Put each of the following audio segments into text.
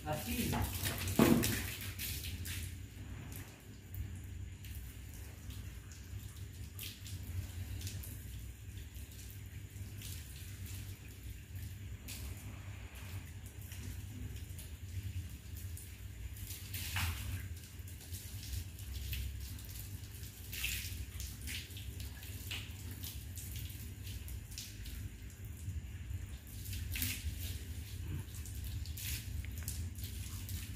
Asli.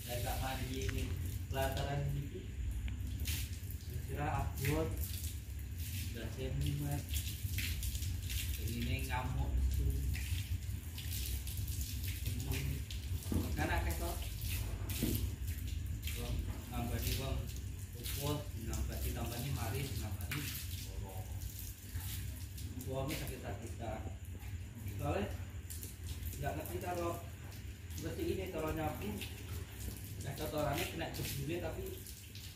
Saya tak mandi ini pelataran gitu. Kira abot dan senimat ini ngamuk itu kan akeh kok nambah di uang uput nambah ditambahnya mari nambah di uangnya sakit-sakitan soalnya nggak ngerti kalau seperti ini kalau nyapu kotorannya kena jebulnya tapi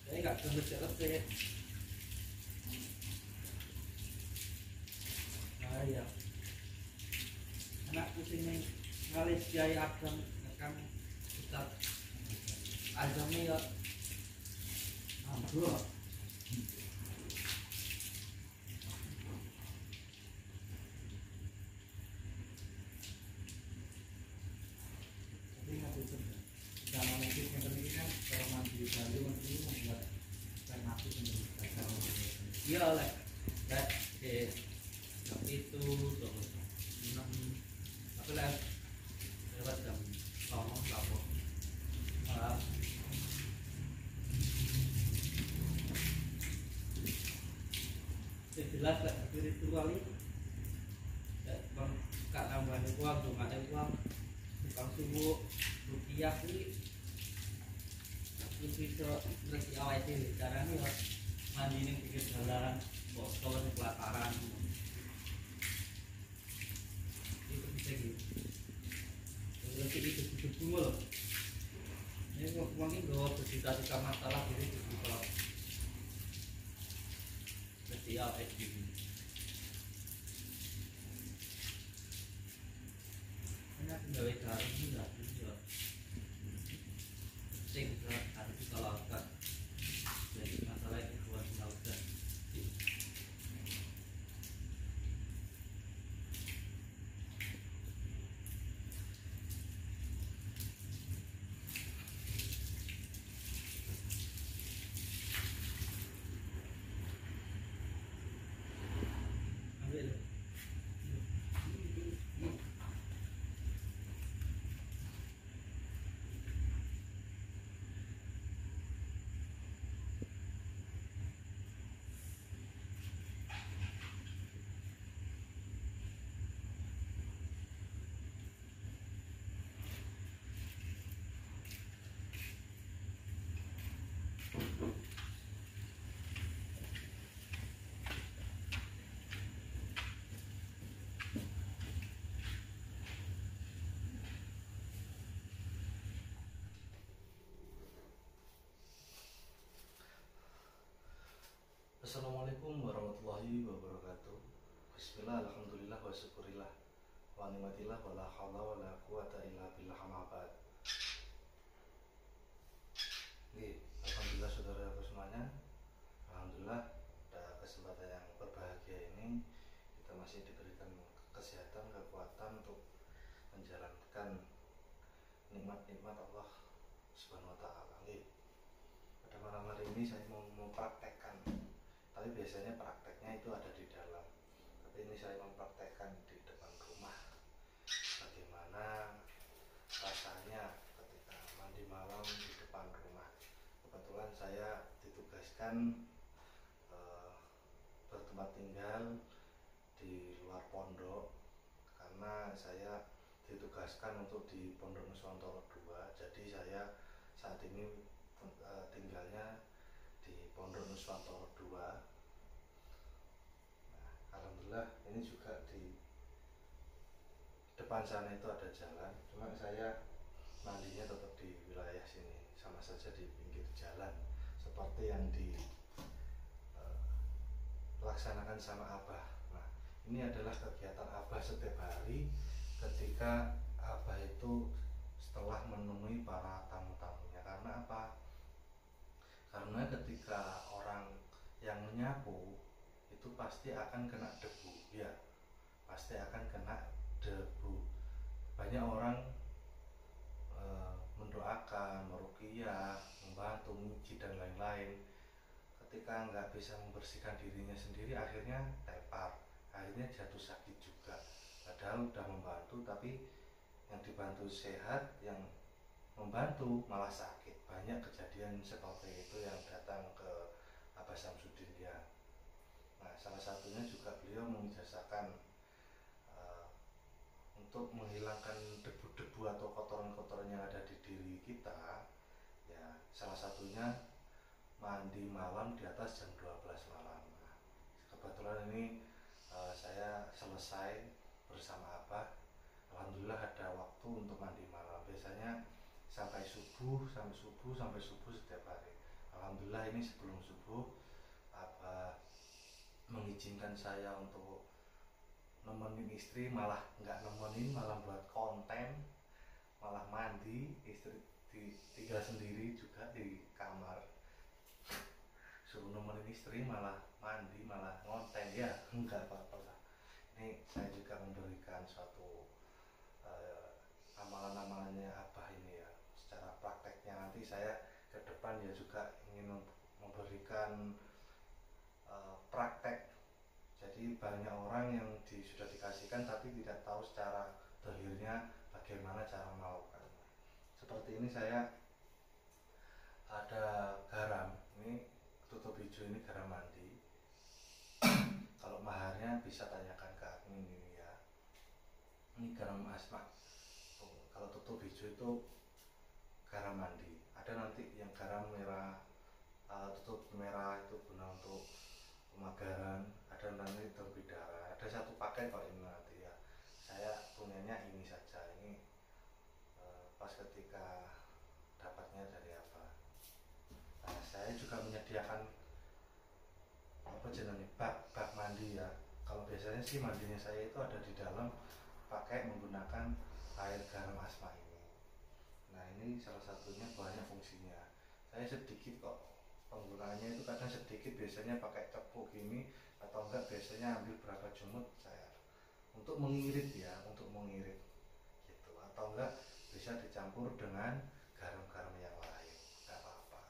saya nggak kebeset-beset. Nah ya anak pusing nih ngalis jaya agam kan Ustaz agamnya ya ambrol. Tapi nggak bisa dalam medis yang penting kan kalau mandi di Bali ini membuat termasuk menjadi iya oleh itu terus apa lah lewat jam ngomong lapor jelas lah spiritual ini kak nambahnya uang cuma ada uang tukang subuh rupiah ini bisa lagi awal itu caranya ya mandi ini pikir jalan botol di pelataran itu bisa gitu berarti itu semua loh ini mungkin kalau bercita-cita masalah jadi kalau setiap itu enak gawe cari ini nggak bisa sing harus kita lakukan jadi masalah itu buat lakukan ambil Assalamualaikum warahmatullahi wabarakatuh. Bismillah, alhamdulillah, wa syukurillah, wa ni'matillah, wa la hawla wa la quwata illa billah, amma ba'd. Alhamdulillah saudara semuanya. Alhamdulillah pada kesempatan yang berbahagia ini kita masih diberikan kesehatan, kekuatan untuk menjalankan nikmat-nikmat Allah Subhanahu wa taala. Pada malam hari ini saya mau mempraktekkan, tapi biasanya prakteknya itu ada di dalam, tapi ini saya mempraktekkan di depan rumah bagaimana rasanya ketika mandi malam di depan rumah. Kebetulan saya ditugaskan bertempat tinggal di luar pondok karena saya ditugaskan untuk di Pondok Nuswantoro 2. Jadi saya saat ini tinggalnya di Pondok Nuswantoro 2. Nah, alhamdulillah ini juga di depan sana itu ada jalan, cuma saya mandinya tetap di wilayah sini, sama saja di pinggir jalan seperti yang dilaksanakan sama Abah. Nah, ini adalah kegiatan Abah setiap hari ketika Abah itu setelah menemui para tamu-tamunya. Karena apa? Karena ketika orang yang menyapu itu pasti akan kena debu, ya, pasti akan kena debu. Banyak orang mendoakan, meruqyah, membantu, muji dan lain-lain. Ketika nggak bisa membersihkan dirinya sendiri, akhirnya tepar, akhirnya jatuh sakit juga. Padahal udah membantu, tapi yang dibantu sehat, yang membantu malah sakit. Banyak kejadian seperti itu yang datang ke Abah Samsudin ya. Nah, salah satunya juga beliau mengijazakan untuk menghilangkan debu-debu atau kotoran-kotoran yang ada di diri kita, ya salah satunya mandi malam di atas jam 12 malam. Nah, kebetulan ini saya selesai bersama Abah, alhamdulillah ada waktu untuk mandi malam. Biasanya sampai subuh setiap hari. Alhamdulillah ini sebelum subuh Abah mengizinkan saya untuk nemenin istri, malah nggak nemenin, malah buat konten, malah mandi. Istri tinggal sendiri juga di kamar, suruh nemenin istri malah mandi, malah konten, ya nggak apa-apa lah. Ini saya juga memberikan suatu amalan-amalannya Abah ini ya, secara prakteknya. Nanti saya ke depan ya juga ingin memberikan praktek. Jadi banyak orang yang sudah dikasihkan tapi tidak tahu secara dahilnya bagaimana cara melakukannya. Seperti ini saya ada garam, ini tutup hijau, ini garam mandi. Kalau maharnya bisa tanyakan ke admin ini ya. Ini garam asma. Kalau tutup hijau itu garam mandi. Ada nanti yang garam merah, tutup merah itu guna untuk pemagaran, ada nanti terbidara, ada satu paket kok ini nanti ya. Saya punyanya ini saja, ini pas ketika dapatnya dari apa. Nah, saya juga menyediakan apa jenisnya bak mandi ya. Kalau biasanya sih mandinya saya itu ada di dalam, pakai menggunakan air garam asma ini. Nah, ini salah satunya banyak fungsinya. Saya sedikit kok penggunaannya, itu kadang sedikit, biasanya pakai cepuk gini, atau enggak biasanya ambil berapa jemut saya untuk mengirit ya, untuk mengirit gitu, atau enggak bisa dicampur dengan garam-garam yang lain, enggak apa-apa.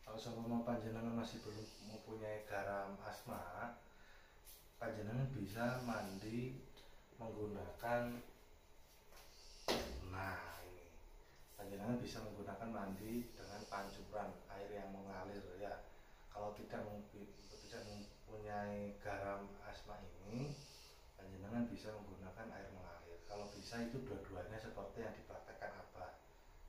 Kalau seumpama panjenengan masih belum mempunyai garam asma, panjenengan bisa mandi menggunakan, nah ini panjenengan bisa menggunakan mandi dengan pancuran air yang mengalir ya. Kalau tidak mempunyai garam asma ini, panjenengan bisa menggunakan air mengalir. Kalau bisa itu dua-duanya seperti yang dipraktekkan Abah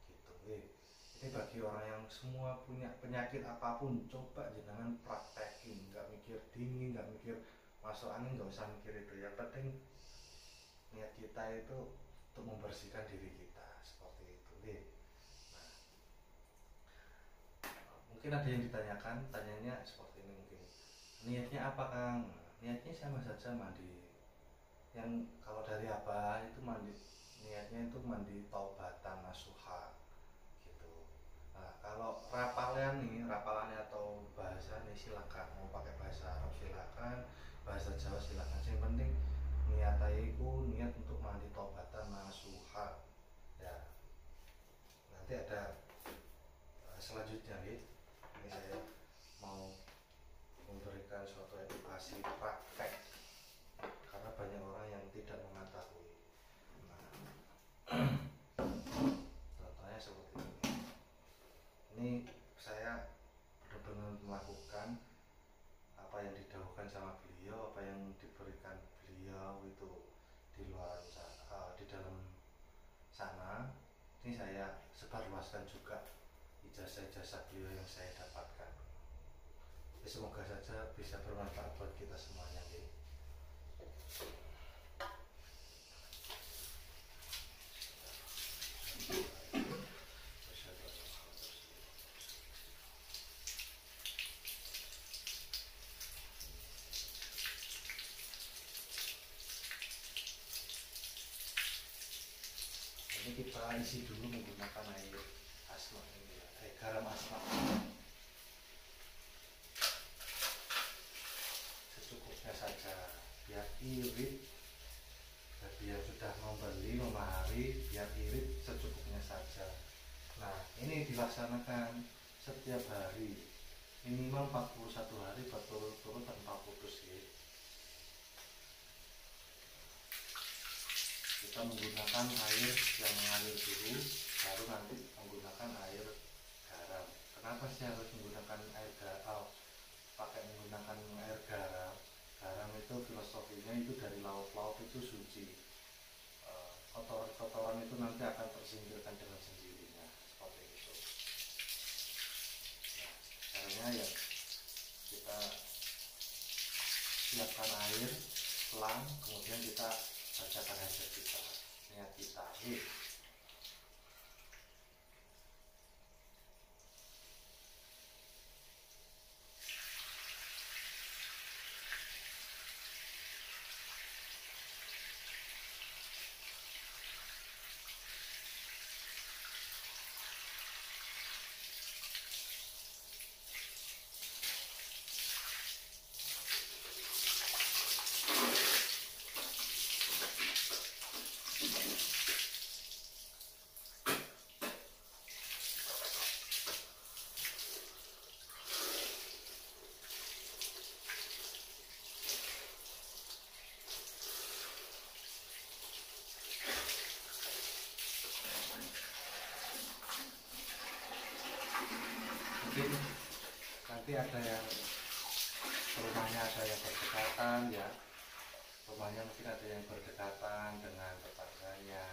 gitu. Ini bagi orang yang semua punya penyakit apapun, coba jenengan praktekin, nggak mikir dingin, nggak mikir masuk angin, nggak usah mikir itu. Yang penting niat kita itu untuk membersihkan diri kita, seperti itu. Nah, mungkin ada yang ditanyakan, tanyanya seperti ini mungkin, niatnya apa Kang? Niatnya sama saja mandi. Yang kalau dari Abah itu mandi, niatnya itu mandi taubatan nasuha gitu. Nah, kalau rapalannya atau bahasa nih silakan, mau pakai bahasa Arab silakan, bahasa Jawa silakan. Yang penting niat aiku niat untuk mandi taubatan nasuha ya. Nanti ada selanjutnya nih, ini saya mau memberikan suatu edukasi praktek karena banyak orang yang tidak mengetahui. Nah, contohnya seperti ini saya benar-benar melakukan apa yang didahulukan sama beliau, apa yang diberikan beliau itu di luar di dalam sana. Ini saya sebarluaskan juga ijazah-ijazah beliau yang saya dapatkan. Semoga saja bisa bermanfaat buat kita semuanya. kita isi dulu menggunakan air asma ini ya, garam asma secukupnya saja, biar irit. Bagi yang sudah membeli, memahami, biar irit secukupnya saja. Nah, ini dilaksanakan setiap hari minimal 41 hari berturut-turut tanpa putus ya. Kita menggunakan air yang mengalir dulu, baru nanti menggunakan air garam. Kenapa sih harus menggunakan air garam? Pakai menggunakan air garam. Garam itu filosofinya itu dari laut-laut itu suci. Kotoran-kotoran itu nanti akan tersingkirkan dengan sendirinya, seperti itu. Nah, caranya ya kita siapkan air, selang, kemudian kita bacakan hajat kita, niat kita. Mungkin nanti ada yang rumahnya ada yang berdekatan ya, rumahnya mungkin ada yang berdekatan dengan tetangganya,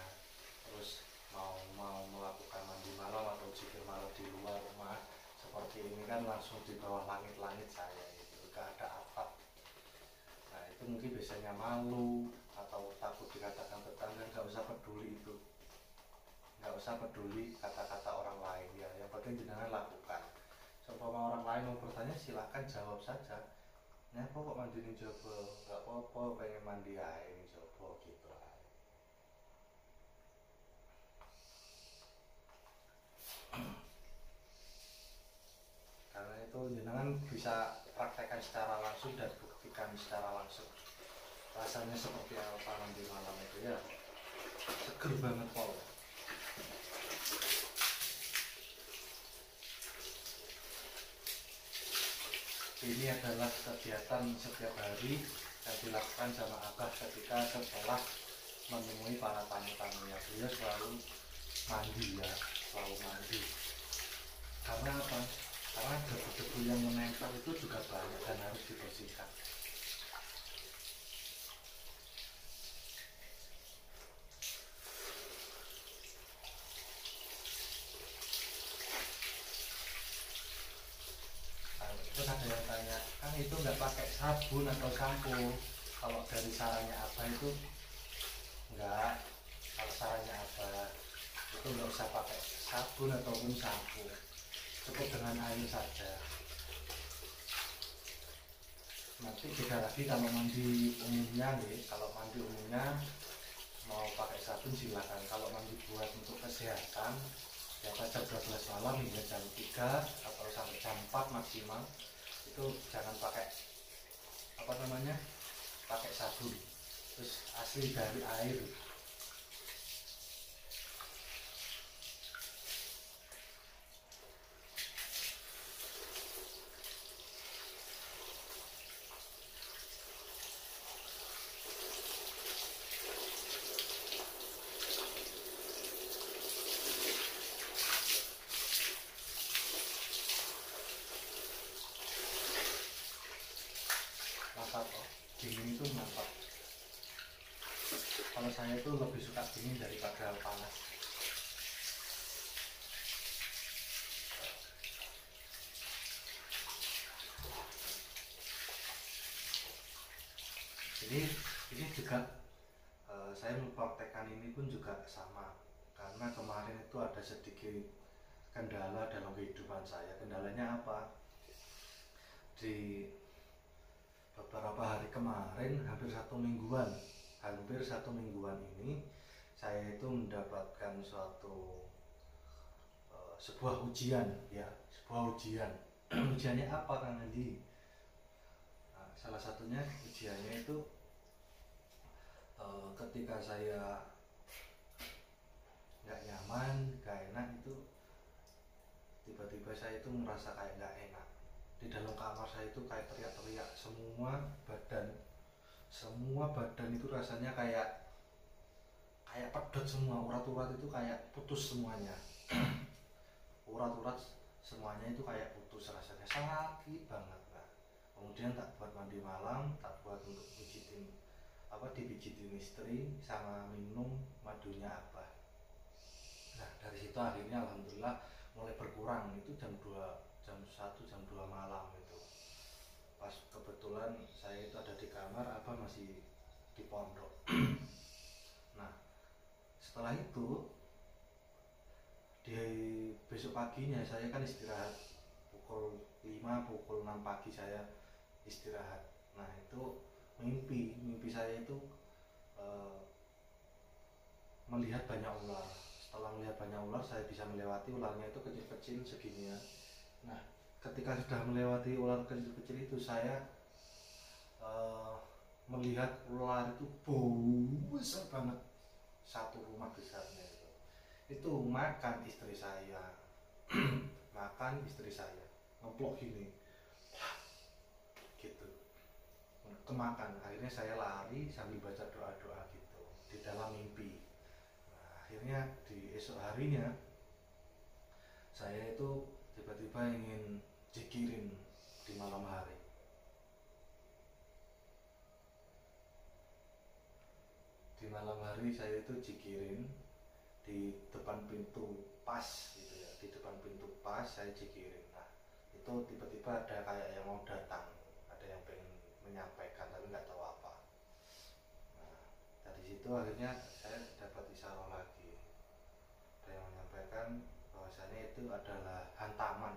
terus mau melakukan mandi malam atau zikir malam di luar rumah seperti ini kan langsung di bawah langit-langit saya itu gak ada atap. Nah itu mungkin biasanya malu atau takut dikatakan tetangga, nggak usah peduli itu, nggak usah peduli kata-kata orang lain ya, yang penting jenengan lakukan. Seumpama orang lain mau bertanya silahkan jawab saja. Nah kok mandi ini coba, nggak apa-apa pengen mandi air ini coba gitu aja. Karena itu jenengan bisa praktekkan secara langsung dan buktikan secara langsung rasanya seperti apa mandi malam itu ya, seger banget Paul. Ini adalah kegiatan setiap hari yang dilakukan sama Abah ketika setelah menemui para tamu-tamunya. Beliau selalu mandi ya, selalu mandi. Karena apa? Karena debu-debu yang menempel itu juga banyak dan harus dibersihkan. Terus ada yang tanya, kan itu nggak pakai sabun atau sampo? Kalau dari sarannya Abah itu enggak. Kalau sarannya Abah itu nggak usah pakai sabun ataupun sampo, cukup dengan air saja. Nanti beda lagi kalau mandi umumnya nih, kalau mandi umumnya mau pakai sabun silakan. Kalau mandi buat untuk kesehatan ya jam 12 malam hingga jam 3 atau sampai jam 4 maksimal, itu jangan pakai apa namanya, pakai sabun, terus asli dari air. Mantap oh, dingin itu mantap. Kalau saya itu lebih suka dingin daripada panas. Jadi ini juga saya mempraktekkan ini pun juga sama, karena kemarin itu ada sedikit kendala dalam kehidupan saya. Kendalanya apa? Di beberapa hari kemarin, hampir satu mingguan ini saya itu mendapatkan suatu sebuah ujian, ya, sebuah ujian. Ujiannya apa Kang Andi? Nah, salah satunya ujiannya itu ketika saya nggak nyaman, nggak enak, itu tiba-tiba saya itu merasa kayak nggak enak. Di dalam kamar saya itu kayak teriak-teriak, semua badan itu rasanya kayak pedot semua, urat-urat itu kayak putus semuanya. Urat-urat semuanya itu kayak putus, rasanya sakit banget. Nah, kemudian tak buat mandi malam, tak buat untuk dipijitin istri sama minum madunya Abah. Nah, dari situ akhirnya alhamdulillah mulai berkurang. Itu jam 1, jam 2 malam itu. Pas kebetulan saya itu ada di kamar, Abah masih di pondok. Nah, setelah itu di besok paginya saya kan istirahat pukul 5, pukul 6 pagi saya istirahat. Nah, itu mimpi saya itu melihat banyak ular. Setelah melihat banyak ular, saya bisa melewati ularnya itu kecil-kecil segini ya. Nah, ketika sudah melewati ular kecil-kecil itu, saya melihat ular itu besar banget, satu rumah besarnya itu makan istri saya. Makan istri saya ngeplok gini gitu, kemakan. Akhirnya saya lari sambil baca doa-doa gitu di dalam mimpi. Nah, akhirnya di esok harinya saya itu tiba-tiba ingin zikirin di malam hari. Di malam hari saya itu zikirin di depan pintu pas gitu ya, di depan pintu pas saya zikirin. Nah, itu tiba-tiba ada kayak yang mau datang, ada yang pengen menyampaikan tapi nggak tahu apa. Nah, dari situ akhirnya saya dapat isyarah lagi, ada yang menyampaikan bahwasanya itu adalah hantaman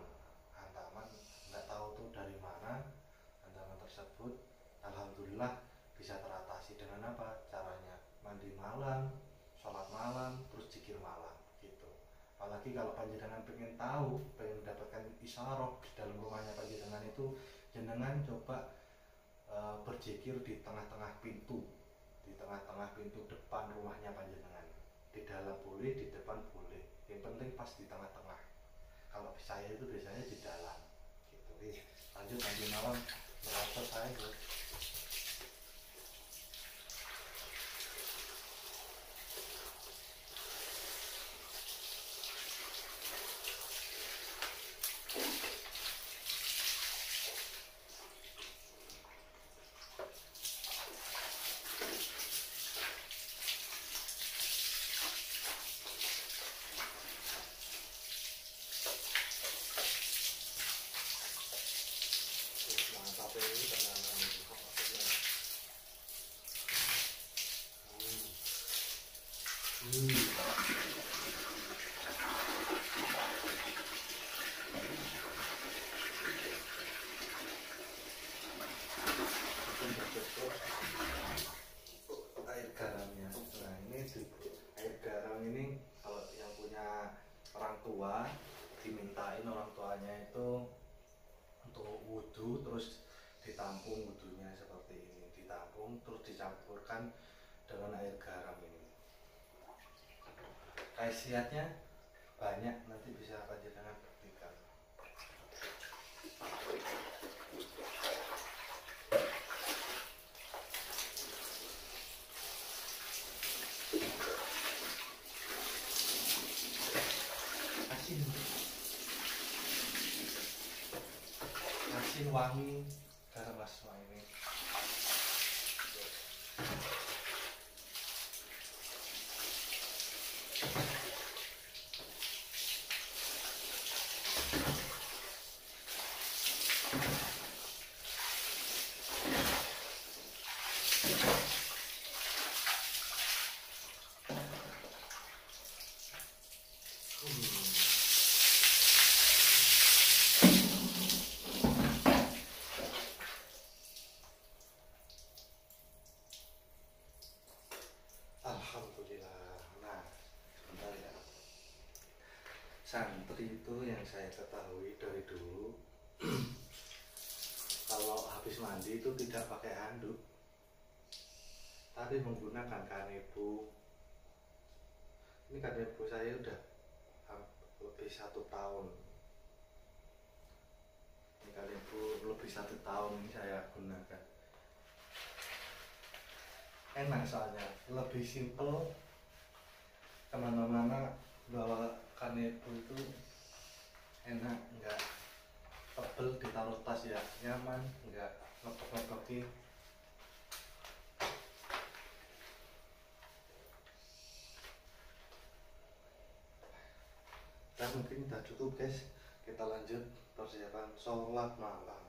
nggak tahu tuh dari mana. Hantaman tersebut alhamdulillah bisa teratasi dengan apa caranya, mandi malam, sholat malam, terus zikir malam gitu. Apalagi kalau panjenengan pengen tahu, pengen mendapatkan isyarah di dalam rumahnya panjenengan itu, jenengan coba berzikir di tengah-tengah pintu, di tengah-tengah pintu depan rumahnya panjenengan. Di dalam boleh, di depan boleh, yang penting pas di tengah-tengah. Kalau saya itu biasanya di dalam gitu. Lanjut mandi malam, merasa saya air garamnya. Nah, ini air garam ini kalau yang punya orang tua, dimintain orang tuanya itu untuk wudhu, terus ditampung wudhunya seperti ini, ditampung terus dicampurkan dengan air garam ini. Khasiatnya banyak, nanti bisa panjenengan buktikan. Asin wangi garam asma ini. Alhamdulillah. santri itu yang saya ketahui dari dulu kalau habis mandi itu tidak pakai handuk tapi menggunakan kanebo. Ini kanebo saya udah lebih 1 tahun. Ini kanebo lebih 1 tahun ini saya gunakan. Enak soalnya, lebih simple. Kemana-mana bawa kanebo itu enak, enggak tebel, ditaruh tas ya nyaman, enggak ngepek-ngepekin. Dan mungkin udah cukup guys, kita lanjut persiapan sholat malam.